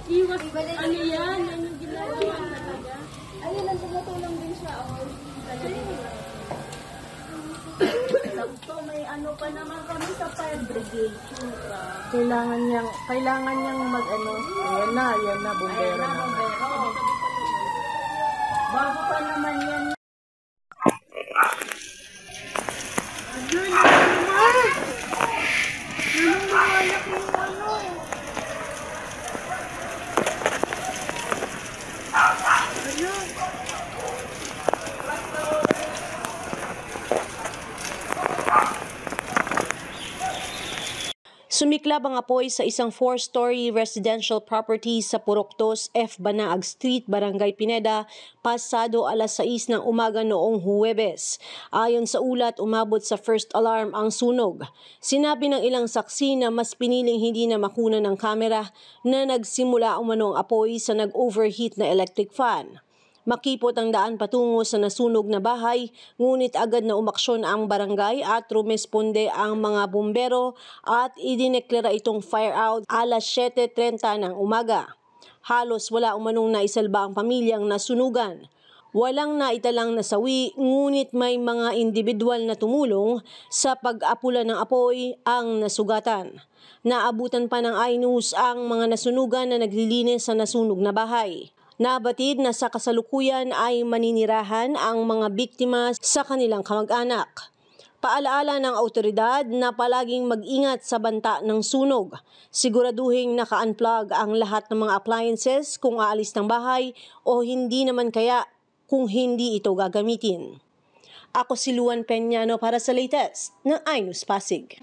Iwas, ano yan? Yan yung ginagawa talaga. Ayun, tumutulong din siya. Sakto, may ano pa naman kami sa fire brigade. Kailangan niyang mag-ano. Ayan na, bumbero na. Bago pa naman yan. Sumiklab ang apoy sa isang 4-story residential property sa Puroktos, F. Banaag Street, Barangay Pineda, pasado alas 6 ng umaga noong Huwebes. Ayon sa ulat, umabot sa first alarm ang sunog. Sinabi ng ilang saksi na mas piniling hindi na makuna ng kamera na nagsimula umano ang apoy sa nag-overheat na electric fan. Makipot ang daan patungo sa nasunog na bahay, ngunit agad na umaksyon ang barangay at rumesponde ang mga bumbero at idineklara itong fire out alas 7:30 ng umaga. Halos wala umanong naisalba ang pamilyang nasunugan. Walang naitalang nasawi, ngunit may mga individual na tumulong sa pag-apula ng apoy ang nasugatan. Naabutan pa ng iNews ang mga nasunugan na naglilinis sa nasunog na bahay. Nabatid na sa kasalukuyan ay maninirahan ang mga biktima sa kanilang kamag-anak. Paalaala ng awtoridad na palaging mag-ingat sa banta ng sunog. Siguraduhin naka-unplug ang lahat ng mga appliances kung aalis ng bahay o hindi naman kaya kung hindi ito gagamitin. Ako si Luan Peñano para sa latest ng iNews Pasig.